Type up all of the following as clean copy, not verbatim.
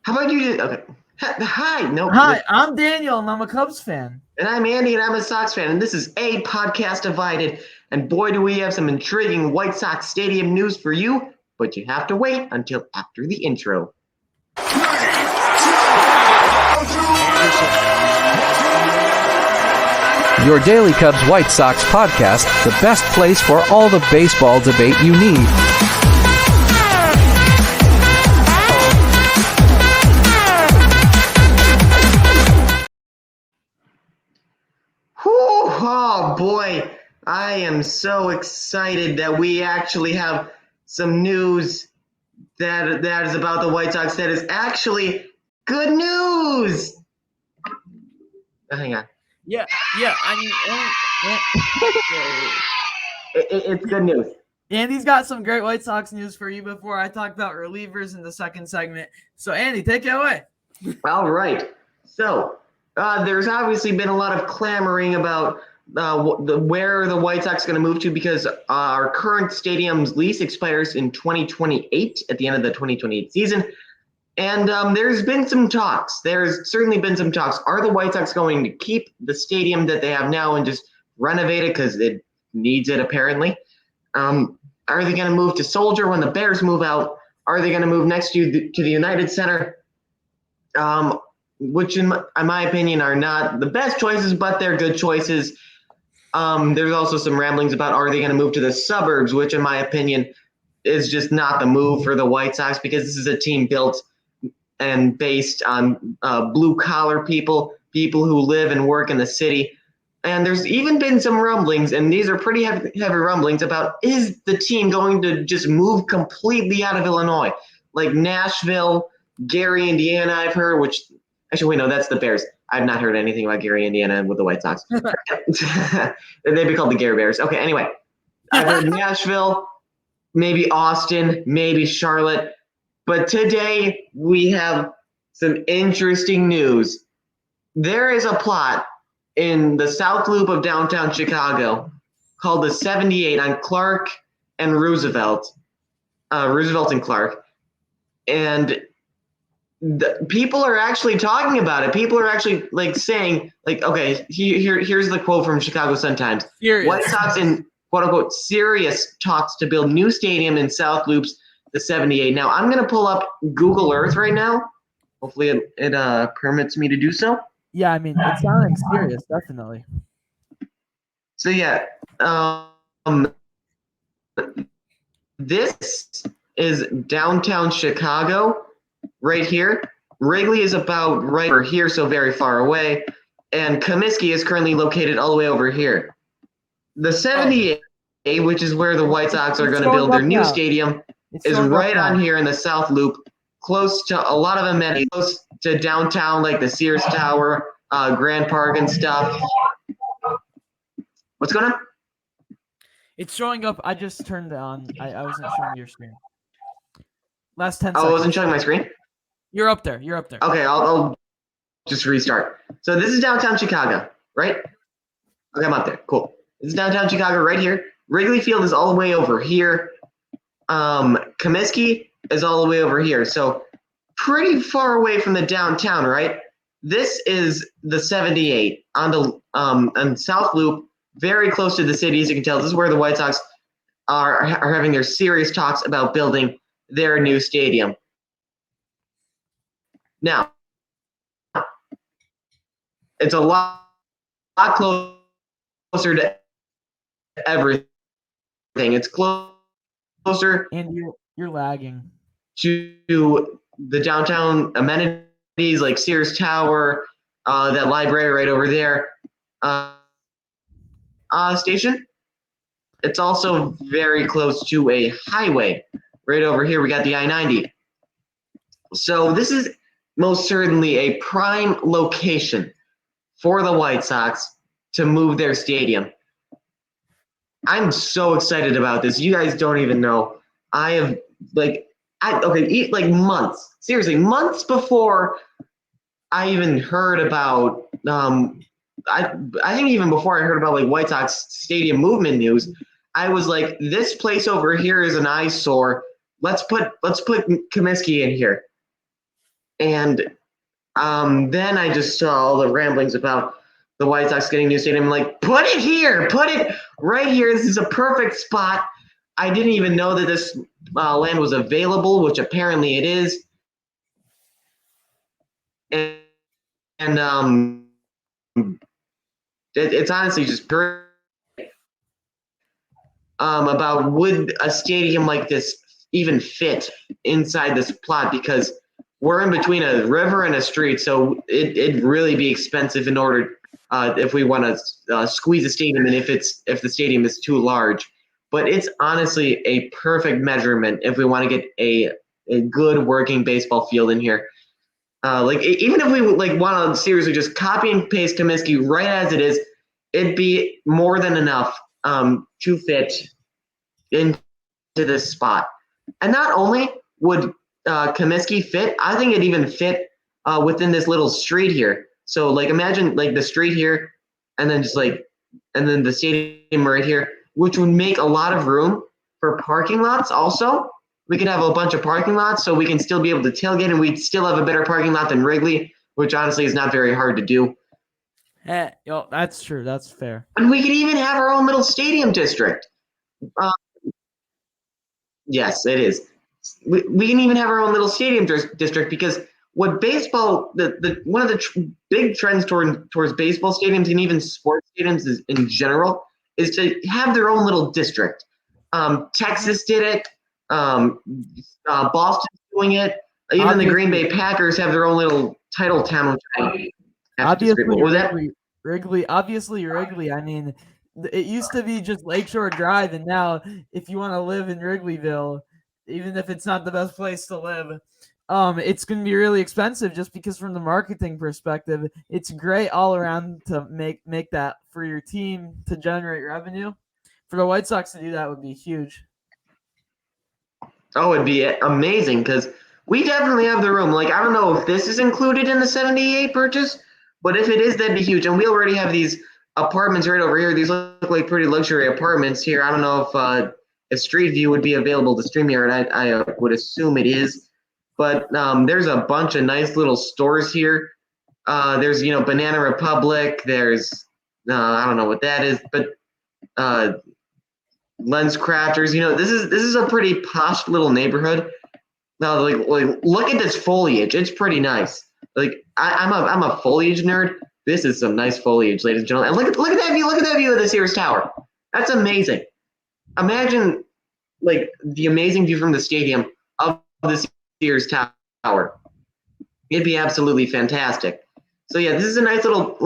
How about you just okay? Hi, no. Hi, I'm Daniel, and I'm a Cubs fan. And I'm Andy, and I'm a Sox fan, and this is A Podcast Divided. And boy, do we have some intriguing White Sox Stadium news for you, but you have to wait until after the intro. Your Daily Cubs White Sox podcast, the best place for all the baseball debate you need. Whew, oh boy, I am so excited that we actually have some news that is about the White Sox that is actually good news. Hang on. Yeah. It's good news. Andy's got some great White Sox news for you before I talk about relievers in the second segment. So, Andy, take it away. All right. So, there's obviously been a lot of clamoring about where the White Sox are going to move to because our current stadium's lease expires in 2028 at the end of the 2028 season. And there's been some talks. There's certainly been some talks. Are the White Sox going to keep the stadium that they have now and just renovate it because it needs it apparently? Are they going to move to Soldier when the Bears move out? Are they going to move next to the United Center? Which in my opinion are not the best choices, but they're good choices. There's also some ramblings about are they going to move to the suburbs, which in my opinion is just not the move for the White Sox because this is a team built and based on blue-collar people who live and work in the city. And there's even been some rumblings, and these are pretty heavy rumblings, about is the team going to just move completely out of Illinois? Like Nashville, Gary, Indiana, I've heard, which – actually, wait, no, that's the Bears. I've not heard anything about Gary, Indiana with the White Sox. They'd be called the Gary Bears. Okay, anyway. I've heard Nashville, maybe Austin, maybe Charlotte. But today we have some interesting news. There is a plot in the South Loop of downtown Chicago called the 78 on Clark and Roosevelt. Roosevelt and Clark. And people are actually talking about it. People are actually saying, okay, here's the quote from Chicago Sun-Times. White Sox in quote-unquote serious talks to build new stadium in South Loop's the 78. Now, I'm going to pull up Google Earth right now. Hopefully it permits me to do so. Yeah, I mean, it's sounding serious, definitely. So, yeah, this is downtown Chicago right here. Wrigley is about right over here, so very far away. And Comiskey is currently located all the way over here. The 78, which is where the White Sox are going to build their new stadium, is right on here in the South Loop, close to a lot of amenities, close to downtown, like the Sears Tower, Grand Park and stuff. What's going on? It's showing up. I just turned it on. I wasn't showing your screen. Last 10 seconds. Oh, I wasn't showing my screen? You're up there. Okay, I'll just restart. So this is downtown Chicago, right? Okay, I'm up there. Cool. This is downtown Chicago right here. Wrigley Field is all the way over here. Comiskey is all the way over here. So pretty far away from the downtown, right? This is the 78 on the on South Loop, very close to the city, as you can tell. This is where the White Sox are having their serious talks about building their new stadium. Now, it's a lot closer to everything. It's closer. And you're lagging. To the downtown amenities like Sears Tower, that library right over there, station. It's also very close to a highway. Right over here, we got the I-90. So this is most certainly a prime location for the White Sox to move their stadium. I'm so excited about this. You guys don't even know. I have months. Seriously, months before I even heard about I think even before I heard about White Sox stadium movement news, I was like, this place over here is an eyesore. Let's put Comiskey in here. And then I just saw all the ramblings about the White Sox getting a new stadium. I'm like, put it here, put it right here. This is a perfect spot. I didn't even know that this land was available, which apparently it is. And it's honestly just great. About would a stadium like this even fit inside this plot, because we're in between a river and a street, so it'd really be expensive in order if we want to squeeze a stadium, and if the stadium is too large. But it's honestly a perfect measurement if we want to get a good working baseball field in here. Even if we want to seriously just copy and paste Comiskey right as it is, it'd be more than enough to fit into this spot. And not only would Comiskey fit, I think it even fit within this little street here. So imagine the street here, and then and then the stadium right here, which would make a lot of room for parking lots. Also, we could have a bunch of parking lots, so we can still be able to tailgate, and we'd still have a better parking lot than Wrigley, which honestly is not very hard to do. That's true. That's fair. And we could even have our own little stadium district. Yes, it is. We can even have our own little stadium district, because what baseball, one of the big trends towards baseball stadiums and even sports stadiums in general is to have their own little district. Texas did it. Boston's doing it. Even the Green Bay Packers have their own little title town. Which Obviously, what was that? Wrigley. I mean, it used to be just Lakeshore Drive, and now if you want to live in Wrigleyville, even if it's not the best place to live, it's going to be really expensive, just because from the marketing perspective, it's great all around to make that for your team to generate revenue. For the White Sox to do that would be huge. Oh, it'd be amazing, because we definitely have the room. I don't know if this is included in the 78 purchase, but if it is, that'd be huge. And we already have these apartments right over here. These look like pretty luxury apartments here. I don't know if Street View would be available to StreamYard. I would assume it is. But there's a bunch of nice little stores here. There's Banana Republic. There's I don't know what that is, but Lens Crafters. This is a pretty posh little neighborhood. Now, look at this foliage. It's pretty nice. I'm a foliage nerd. This is some nice foliage, ladies and gentlemen. And look at that view. Look at that view of the Sears Tower. That's amazing. Imagine the amazing view from the stadium of the Sears Tower. It'd be absolutely fantastic. So yeah, this is a nice little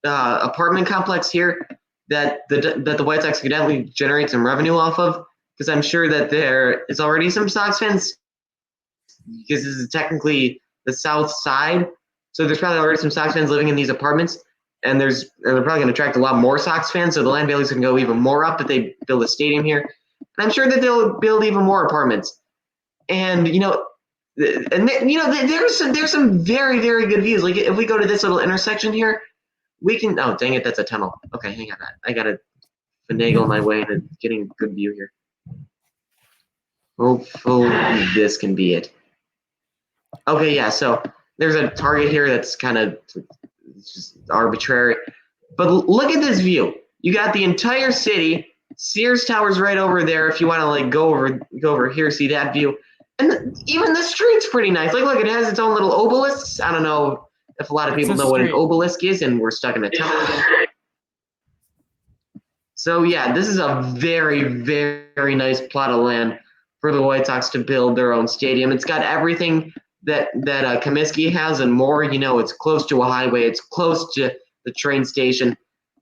apartment complex here that the White Sox could definitely generate some revenue off of, because I'm sure that there is already some Sox fans, because this is technically the south side. So there's probably already some Sox fans living in these apartments, and they're probably going to attract a lot more Sox fans. So the land values can go even more up if they build a stadium here. And I'm sure that they'll build even more apartments. And there's some very, very good views. If we go to this little intersection here, we can. Oh, dang it, that's a tunnel. Okay, hang on. I gotta finagle my way into getting a good view here. Hopefully this can be it. Okay, yeah. So there's a target here that's kind of just arbitrary, but look at this view. You got the entire city. Sears Tower's right over there. If you want to go over here, see that view, and even the street's pretty nice. Look, it has its own little obelisks. I don't know if a lot of people know what an obelisk is, and we're stuck in a tunnel again. So yeah, this is a very, very nice plot of land for the White Sox to build their own stadium. It's got everything that Comiskey has and more. It's close to a highway. It's close to the train station.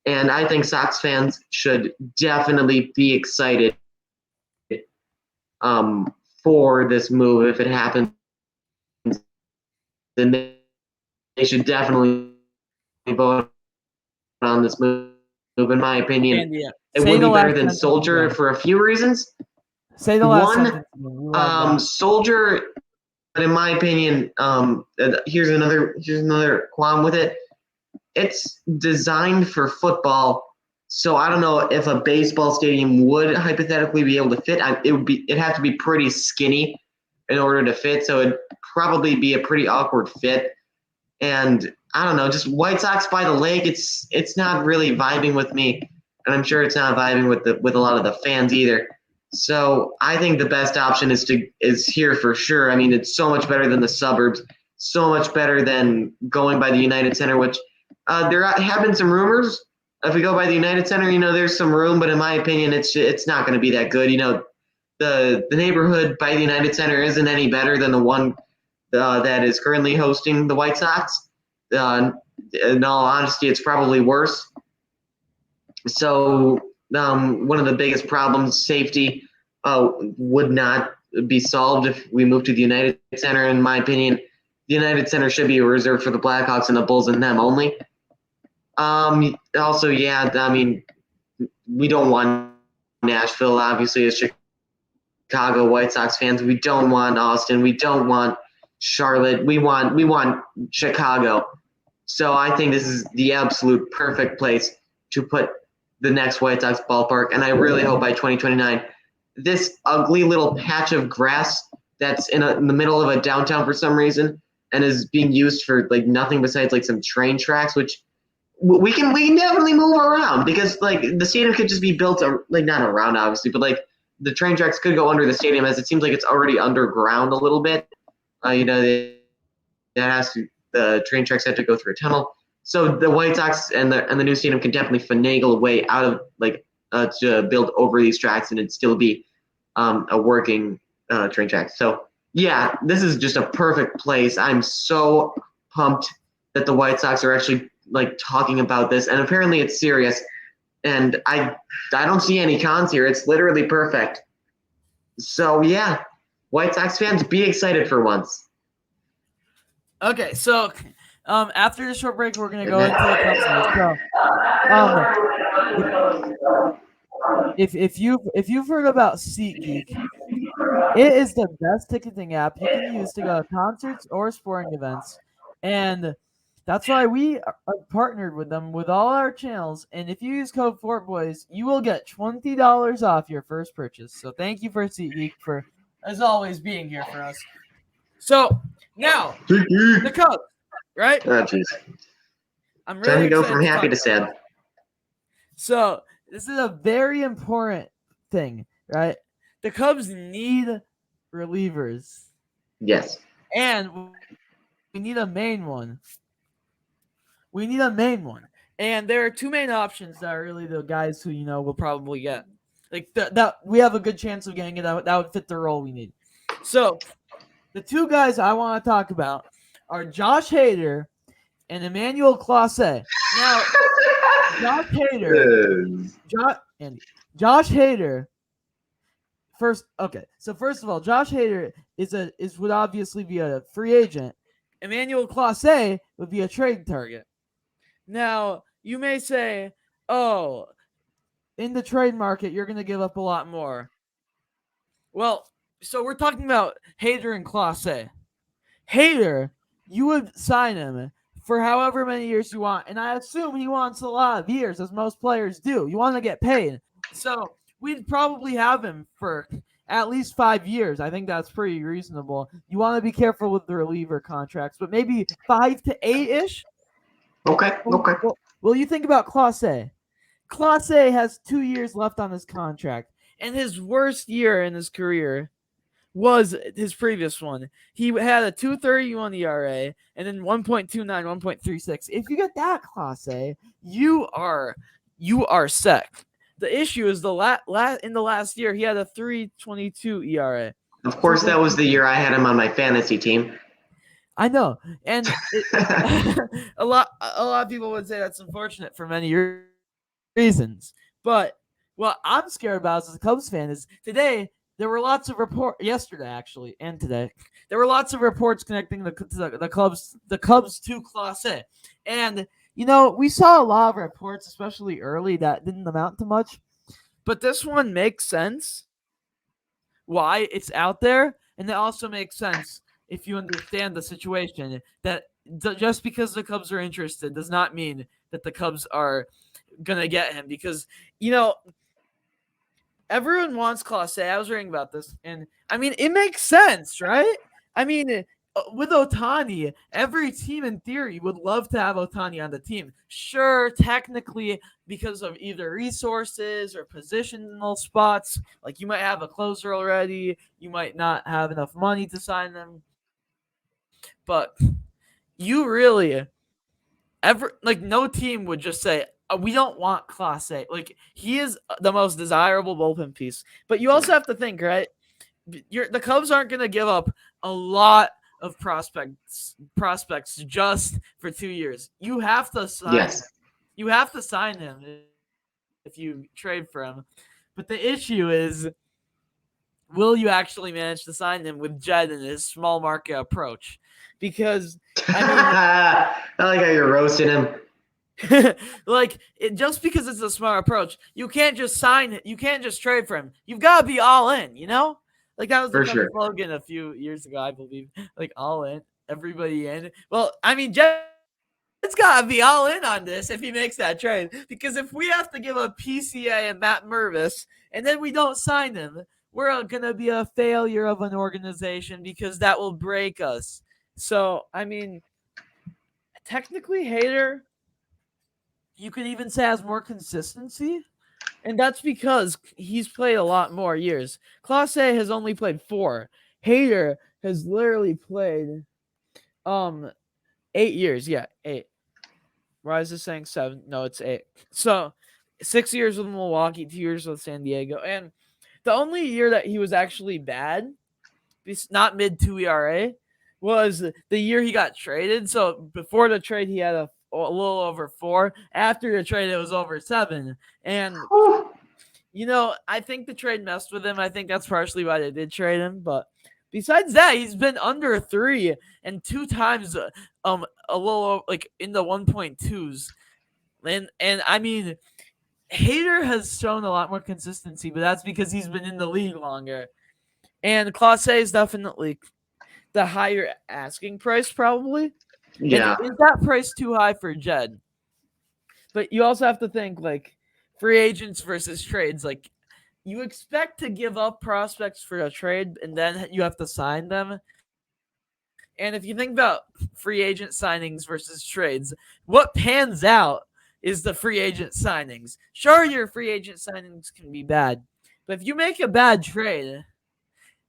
And I think Sox fans should definitely be excited for this move if it happens. Then they should definitely vote on this move, in my opinion. It would be better than Soldier for a few reasons. Say the last sentence. Soldier, in my opinion, here's another qualm with it. It's designed for football, so I don't know if a baseball stadium would hypothetically be able to fit. It'd have to be pretty skinny, in order to fit. So it'd probably be a pretty awkward fit. And I don't know, just White Sox by the lake. It's not really vibing with me, and I'm sure it's not vibing with a lot of the fans either. So I think the best option is here for sure. I mean, it's so much better than the suburbs, so much better than going by the United Center, which there have been some rumors. If we go by the United Center, there's some room, but in my opinion, it's not going to be that good. The neighborhood by the United Center isn't any better than the one that is currently hosting the White Sox. In all honesty, it's probably worse. So one of the biggest problems, safety, would not be solved if we move to the United Center. In my opinion, the United Center should be reserved for the Blackhawks and the Bulls and them only. Also, yeah, I mean, we don't want Nashville, obviously, as Chicago White Sox fans. We don't want Austin. We don't want Charlotte. We want Chicago. So I think this is the absolute perfect place to put the next White Sox ballpark. And I really hope by 2029, this ugly little patch of grass that's in the middle of a downtown for some reason and is being used for like nothing besides like some train tracks, which we can definitely move around, because like the stadium could just be built like not around obviously, but like the train tracks could go under the stadium, as it seems like it's already underground a little bit. The train tracks have to go through a tunnel. So the White Sox and the new stadium can definitely finagle a way out of to build over these tracks and it'd still be a working train track. So yeah, this is just a perfect place. I'm so pumped that the White Sox are actually like talking about this, and apparently it's serious. And I don't see any cons here. It's literally perfect. So yeah, White Sox fans, be excited for once. Okay, so after the short break, we're gonna go into the Cubs. So, if you've heard about SeatGeek, it is the best ticketing app you can use to go to concerts or sporting events, and that's why we are partnered with them with all our channels. And if you use code FortBoys, you will get $20 off your first purchase. So thank you for SeatGeek for, as always, being here for us. So now the Cubs, right? Oh, jeez. I'm really time to go excited from happy to talk about sad. it. So this is a very important thing, right? The Cubs need relievers. Yes. And we need a main one. And there are two main options that are really the guys who, we'll probably get. Like that we have a good chance of getting it that would fit the role we need. So the two guys I want to talk about are Josh Hader and Emmanuel Clase. Now, Josh Hader. First of all, Josh Hader would obviously be a free agent. Emmanuel Clase would be a trade target. Now, you may say, "Oh, in the trade market, you're going to give up a lot more." Well, so we're talking about Hader and Clase. Hader, you would sign him for however many years you want, and I assume he wants a lot of years, as most players do. You want to get paid. So we'd probably have him for at least 5 years. I think that's pretty reasonable. You want to be careful with the reliever contracts, but maybe 5 to 8-ish? Okay. Well, you think about Clase. Clase has 2 years left on his contract, and his worst year in his career was his previous one. He had a 2.31 ERA and then 1.29, 1.36. If you get that Clase, you are set. The issue is in the last year he had a 3.22 ERA. Of course, that was the year I had him on my fantasy team. I know, and a lot of people would say that's unfortunate for many reasons. But what I'm scared about as a Cubs fan is today there were lots of yesterday actually, and today there were lots of reports connecting the Cubs to Clase, and we saw a lot of reports, especially early, that didn't amount to much. But this one makes sense why it's out there, and it also makes sense if you understand the situation, that just because the Cubs are interested does not mean that the Cubs are going to get him, because, everyone wants Clase. I was reading about this, and I mean, it makes sense, right? I mean, with Otani, every team in theory would love to have Otani on the team. Sure, technically, because of either resources or positional spots, like you might have a closer already, you might not have enough money to sign them, but you really no team would just say we don't want Clase. Like he is the most desirable bullpen piece. But you also have to think, right? The Cubs aren't going to give up a lot of prospects just for 2 years. You have to sign. Yes. You have to sign him if you trade for him. But the issue is, will you actually manage to sign him with Jed and his small market approach? Because I mean, I like how you're roasting him. just because it's a smart approach, you can't just sign it. You can't just trade for him. You've got to be all in, you know? Like that was the slogan a few years ago, I believe. Like all in, everybody in. Well, I mean, Jed's got to be all in on this if he makes that trade. Because if we have to give up PCA and Matt Mervis and then we don't sign him, we're going to be a failure of an organization because that will break us. So, I mean, technically, Hader, you could even say has more consistency, and that's because he's played a lot more years. Clase has only played 4. Hader has literally played 8 years. Yeah, 8. Why is this saying 7? No, it's 8. So 6 years with Milwaukee, 2 years with San Diego, and the only year that he was actually bad, not mid-2 ERA, was the year he got traded. So before the trade, he had a little over 4. After the trade, it was over 7. And, I think the trade messed with him. I think that's partially why they did trade him. But besides that, he's been under 3 and 2 times a little like in the 1.2s. And I mean, Hader has shown a lot more consistency, but that's because he's been in the league longer. And Clase is definitely the higher asking price, probably. Yeah. And is that price too high for Jed? But you also have to think, like, free agents versus trades. Like, you expect to give up prospects for a trade, and then you have to sign them. And if you think about free agent signings versus trades, what pans out is the free agent signings. Sure, your free agent signings can be bad, but if you make a bad trade,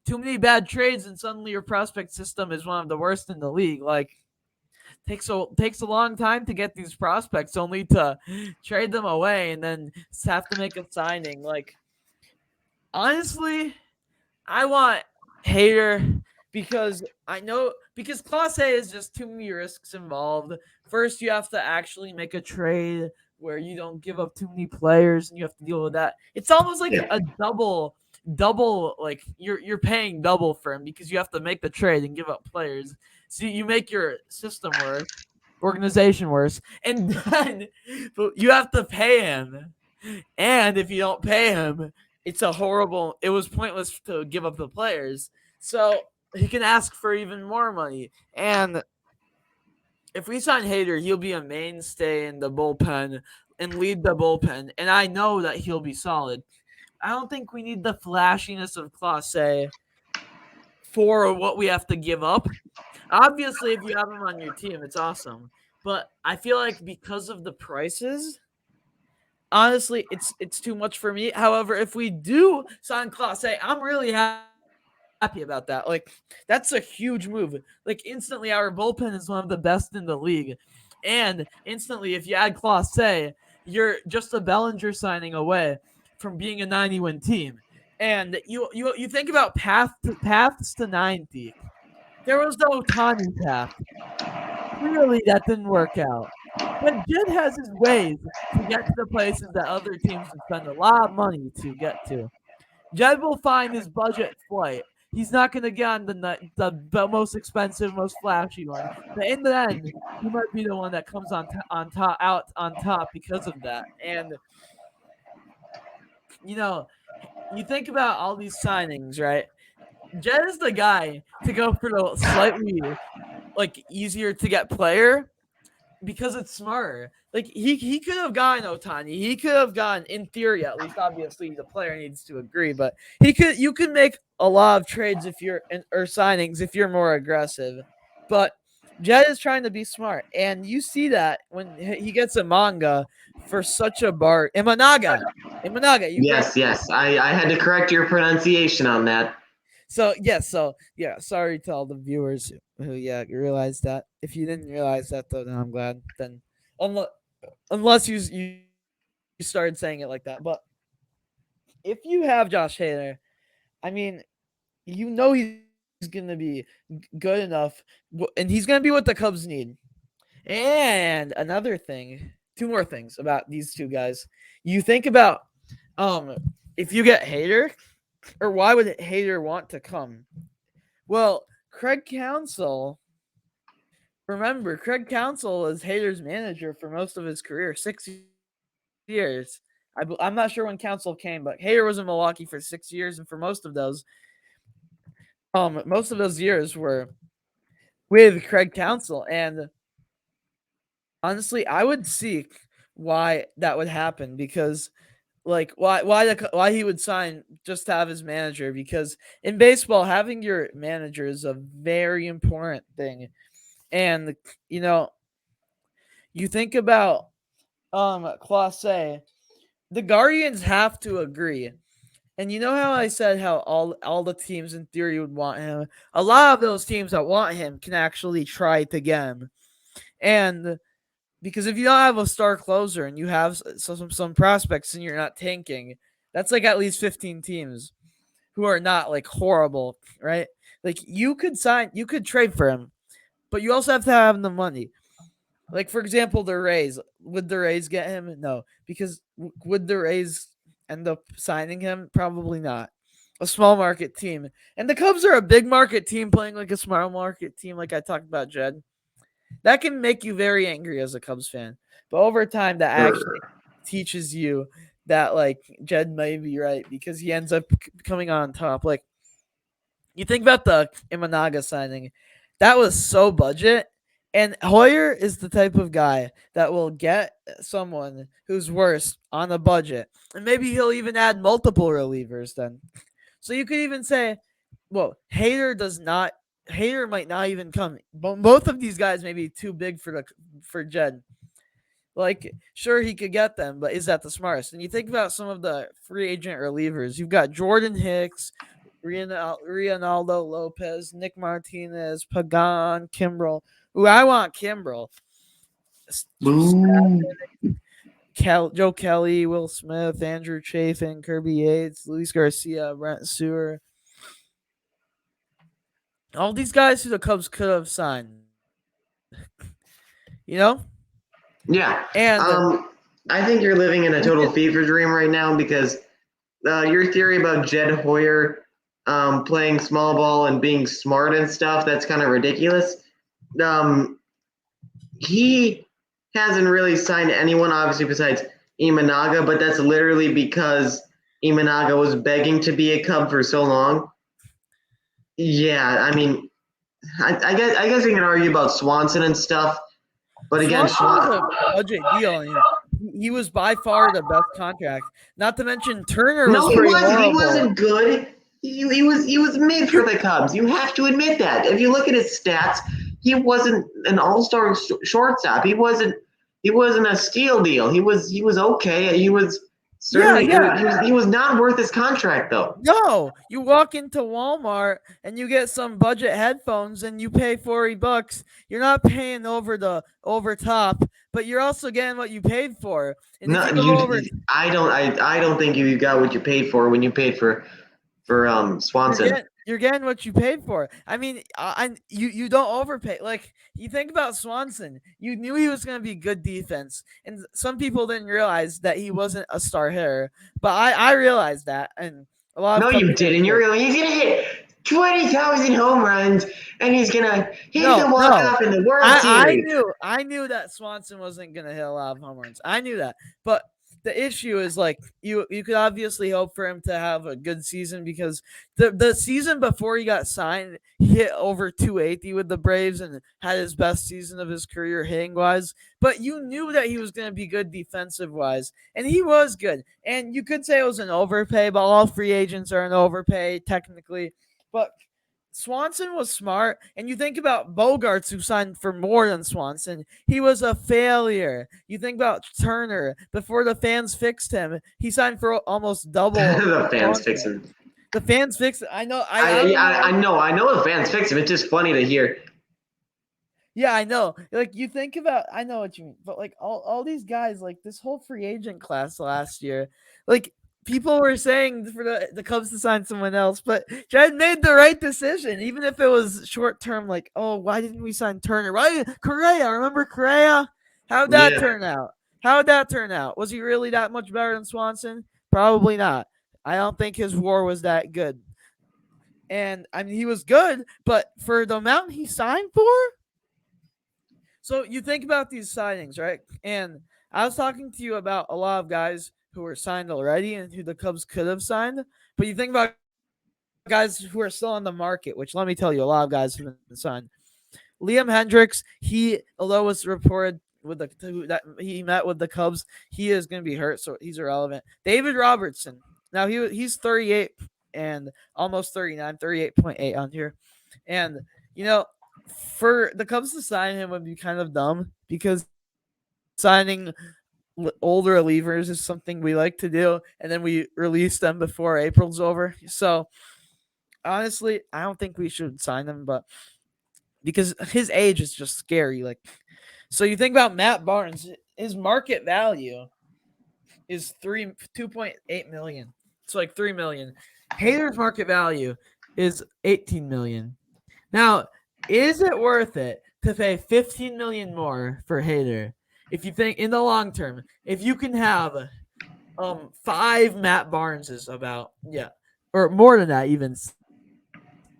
too many bad trades, and suddenly your prospect system is one of the worst in the league. Like, takes a long time to get these prospects, only to trade them away and then have to make a signing. Like, honestly, I want Hader because Clase is just too many risks involved. First, you have to actually make a trade where you don't give up too many players, and you have to deal with that. It's almost like a double, like you're paying double for him because you have to make the trade and give up players. So you make your system worse, organization worse, and then you have to pay him. And if you don't pay him, it was pointless to give up the players. So he can ask for even more money. And if we sign Hader, he'll be a mainstay in the bullpen and lead the bullpen. And I know that he'll be solid. I don't think we need the flashiness of Clase for what we have to give up. Obviously, if you have him on your team, it's awesome. But I feel like because of the prices, honestly, it's too much for me. However, if we do sign Clase, I'm really happy about that. Like, that's a huge move. Like, instantly, our bullpen is one of the best in the league. And instantly, if you add Clase, you're just a Bellinger signing away from being a 90-win team. And you think about paths to 90. There was no Otani path. Clearly, that didn't work out. But Jed has his ways to get to the places that other teams would spend a lot of money to get to. Jed will find his budget flight. He's not going to get on the most expensive, most flashy one. But in the end, he might be the one that comes out on top because of that. And you think about all these signings, right? Jed is the guy to go for the slightly easier to get player because it's smarter. Like he could have gotten Otani. He could have gotten, in theory at least. Obviously, the player needs to agree, but you could make a lot of trades if you're or signings if you're more aggressive. But Jed is trying to be smart, and you see that when he gets a manga for such a bar. Imanaga. You bring. Yes. I had to correct your pronunciation on that. So yeah. Sorry to all the viewers who realized that. If you didn't realize that though, then I'm glad. Then unless you started saying it like that, but if you have Josh Hader, I mean, he's gonna be good enough, and he's gonna be what the Cubs need. And another thing, two more things about these two guys. You think about if you get Hader, or why would Hader want to come? Well, Craig Counsell. Remember, Craig Counsell is Hader's manager for most of his career, 6 years. I'm not sure when Counsell came, but Hader was in Milwaukee for 6 years, and for most of those years were with Craig Counsell. And honestly, I would see why that would happen, because like why he would sign just to have his manager, because in baseball having your manager is a very important thing. And you think about Clase, the Guardians have to agree. And you know how I said how all the teams in theory would want him? A lot of those teams that want him can actually try to get him. And because if you don't have a star closer and you have some prospects and you're not tanking, that's like at least 15 teams who are not like horrible, right? Like you could trade for him, but you also have to have the money. Like, for example, the Rays. Would the Rays get him? No. Because would the Rays end up signing him? Probably not. A small market team. And the Cubs are a big market team playing like a small market team, like I talked about, Jed. That can make you very angry as a Cubs fan. But over time, that actually teaches you that, like, Jed may be right, because he ends up coming on top. Like, you think about the Imanaga signing. That was so budget. And Hoyer is the type of guy that will get someone who's worse on a budget. And maybe he'll even add multiple relievers then. So you could even say, well, Hader might not even come. Both of these guys may be too big for Jed. Like, sure, he could get them, but is that the smartest? And you think about some of the free agent relievers. You've got Jordan Hicks, Reinaldo Lopez, Nick Martinez, Pagan, Kimbrel. Ooh, I want Kimbrel. Joe Kelly, Will Smith, Andrew Chafin, Kirby Yates, Luis Garcia, Brent Sewer. All these guys who the Cubs could have signed. Yeah. And I think you're living in a total fever dream right now, because your theory about Jed Hoyer playing small ball and being smart and stuff, that's kind of ridiculous. He hasn't really signed anyone, obviously, besides Imanaga, but that's literally because Imanaga was begging to be a Cub for so long. Yeah, I mean, I guess we can argue about Swanson and stuff, but again, Swanson was a budget deal. I mean, he was by far the best contract. Not to mention Turner was pretty horrible. He wasn't good. He was mid for the Cubs. You have to admit that. If you look at his stats, he wasn't an all-star shortstop. He wasn't a steal deal. He was okay. He was certainly he was not worth his contract though. No, you walk into Walmart and you get some budget headphones and you pay $40. You're not paying over top, but you're also getting what you paid for. And I don't think you got what you paid for when you paid for Swanson. You're getting what you paid for. I mean, you don't overpay. Like, you think about Swanson, you knew he was going to be good defense, and some people didn't realize that he wasn't a star hitter. But I realized that, and a lot of you didn't. He's going to hit 20,000 home runs, and he's going to hit the walk-off in the World Series. I knew that Swanson wasn't going to hit a lot of home runs. I knew that, but the issue is like you could obviously hope for him to have a good season because the season before he got signed, he hit over 280 with the Braves and had his best season of his career hitting wise. But you knew that he was going to be good defensive wise, and he was good. And you could say it was an overpay, but all free agents are an overpay technically. But Swanson was smart, and you think about Bogarts, who signed for more than Swanson. He was a failure. You think about Turner. Before the fans fixed him, he signed for almost double. The fans fix him. The fans fixed it. I know. I know the fans fix him. It's just funny to hear. Yeah, I know. Like you think about, I know what you mean, but like all these guys, like this whole free agent class last year, like people were saying for the Cubs to sign someone else, but Jed made the right decision, even if it was short term. Like, oh, why didn't we sign Turner? Why Correa? Remember Correa? How'd that turn out? How'd that turn out? Was he really that much better than Swanson? Probably not. I don't think his WAR was that good. And I mean, he was good, but for the amount he signed for. So you think about these signings, right? And I was talking to you about a lot of guys who were signed already and who the Cubs could have signed. But you think about guys who are still on the market, which let me tell you, a lot of guys have been signed. Liam Hendricks, although was reported that he met with the Cubs, he is going to be hurt, so he's irrelevant. David Robertson, now he's 38 and almost 39, 38.8 on here. And, for the Cubs to sign him would be kind of dumb because signing older relievers is something we like to do, and then we release them before April's over. So honestly, I don't think we should sign him, but because his age is just scary. Like, so you think about Matt Barnes, his market value is 2.8 million. It's like 3 million. Hader's market value is 18 million. Now, is it worth it to pay 15 million more for Hader? If you think in the long term, if you can have 5 Matt Barneses or more than that, even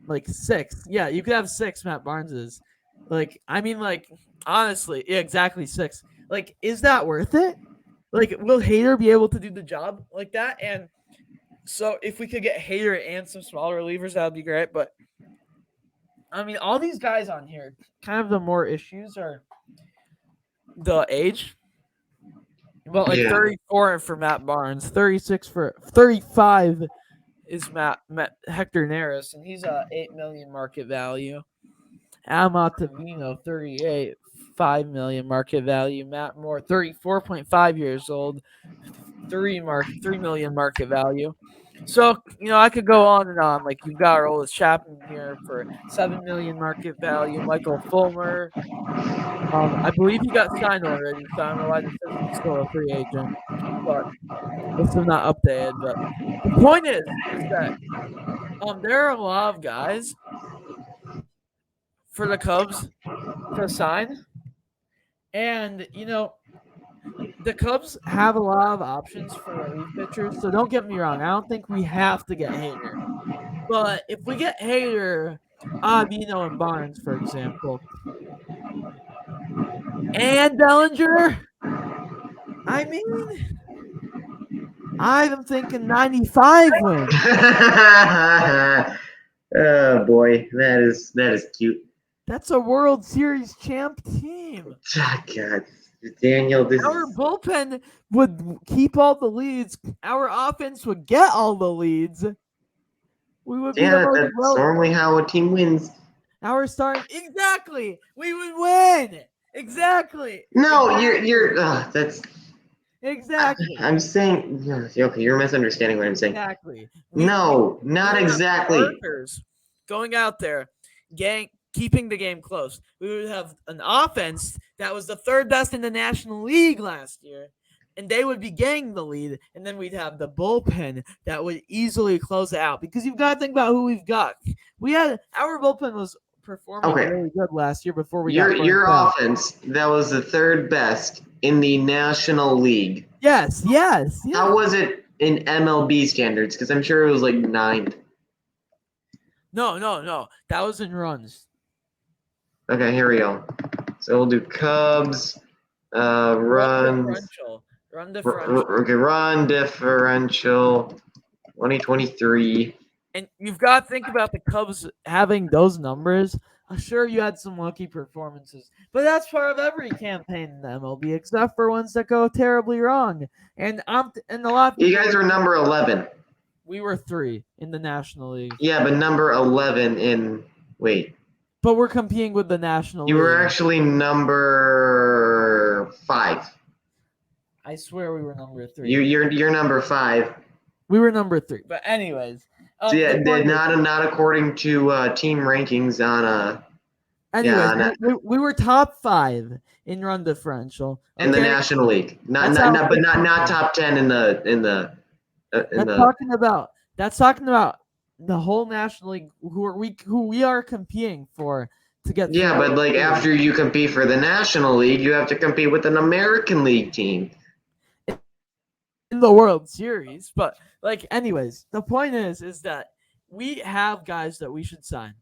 like 6. Yeah, you could have 6 Matt Barneses. Like, I mean, like, honestly, yeah, exactly 6. Like, is that worth it? Like, will Hader be able to do the job like that? And so if we could get Hader and some smaller relievers, that would be great. But I mean, all these guys on here, kind of the more issues are the age. Well, like 34 for Matt Barnes, 35 is Hector Neris, and he's a 8 million market value. Al Montevino, 38, 5 million market value. Matt Moore, 34.5 years old, 3 million market value. So, I could go on and on. Like, you've got our oldest Chapman here for 7 million market value. Michael Fulmer. I believe he got signed already, so I don't know why this says he's still a free agent. But this is not updated. But the point is that there are a lot of guys for the Cubs to sign. And, the Cubs have a lot of options for relief pitchers, so don't get me wrong. I don't think we have to get Hader. But if we get Hader, Avino, and Barnes, for example, and Bellinger, I mean, I'm thinking 95 wins. Oh boy, that is cute. That's a World Series champ team. Oh, God, Daniel, Our bullpen would keep all the leads. Our offense would get all the leads. We would be that's normally how a team wins. Our starting exactly. We would win. Exactly. No, you're that's exactly. I'm saying okay, you're misunderstanding what I'm saying. Exactly. Not exactly. Going out there, keeping the game close. We would have an offense that was the 3rd best in the National League last year, and they would be getting the lead, and then we'd have the bullpen that would easily close it out because you've got to think about who we've got. Our bullpen was performing really good last year before we got your offense that was the 3rd best in the National League. Yes. How was it in MLB standards? Because I'm sure it was like 9th. No. That was in runs. Okay, here we go. So we'll do Cubs, runs. Run differential. Okay, run differential 2023. And you've got to think about the Cubs having those numbers. Sure, you had some lucky performances, but that's part of every campaign in the MLB, except for ones that go terribly wrong. And a lot of You people, guys were number 11. we were 3 in the National League, Yeah, but number 11 in. Wait. but we're competing with the National You League. were actually number 5. I swear we were number 3. You're number 5. We were number 3. But anyways, Yeah, not according to team rankings on anyways, we were top 5 in run differential in the National League. Not top 10 in the. That's talking about the whole National League who we are competing for to get. Yeah, but like after you compete for the National League, you have to compete with an American League team in the World Series. But like, anyways, the point is that we have guys that we should sign.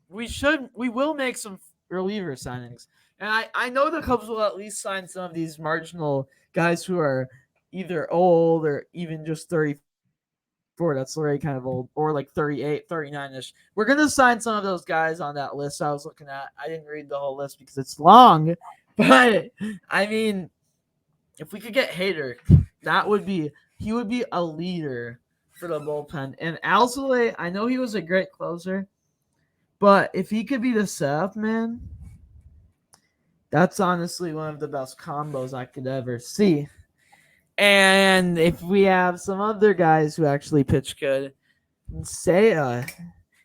We will make some reliever signings, and I know the Cubs will at least sign some of these marginal guys who are either old or even just 34. That's already kind of old, or like 38, 39-ish. We're going to sign some of those guys on that list I was looking at. I didn't read the whole list because it's long, but I mean, if we could get Hader, he would be a leader for the bullpen. And Alzolay, I know he was a great closer, but if he could be the setup man, that's honestly one of the best combos I could ever see. And if we have some other guys who actually pitch good, Seiya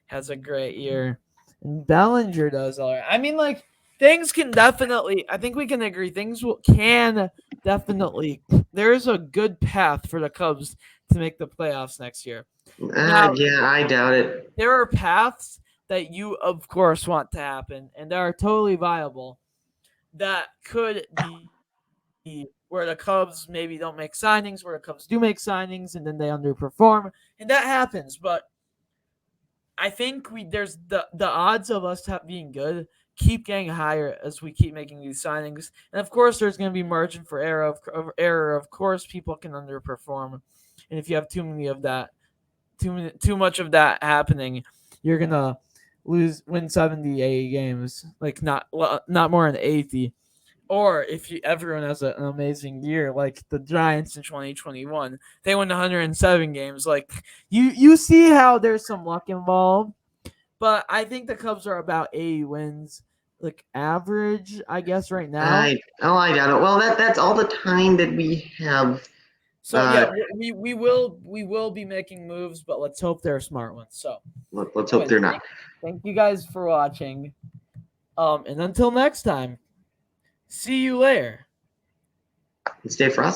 has a great year, and Bellinger does all right. I mean, like, things can definitely, I think we can agree, can definitely, there's a good path for the Cubs to make the playoffs next year. Yeah, I doubt it. There are paths that you, of course, want to happen, and that are totally viable, that could be where the Cubs maybe don't make signings, where the Cubs do make signings, and then they underperform, and that happens. But I think there's the odds of us being good keep getting higher as we keep making these signings, and of course, there's going to be margin for error. Of course, people can underperform, and if you have too much of that happening, you're gonna win 70 games, like not more than 80. Or if everyone has an amazing year, like the Giants in 2021, they won 107 games. Like you see how there's some luck involved, but I think the Cubs are about 80 wins, like average, I guess, right now. I doubt it. Well, that's all the time that we have. So yeah, we will be making moves, but let's hope they're smart ones. So let's hope they're not. Thank you guys for watching. And until next time, see you later. Stay frosty.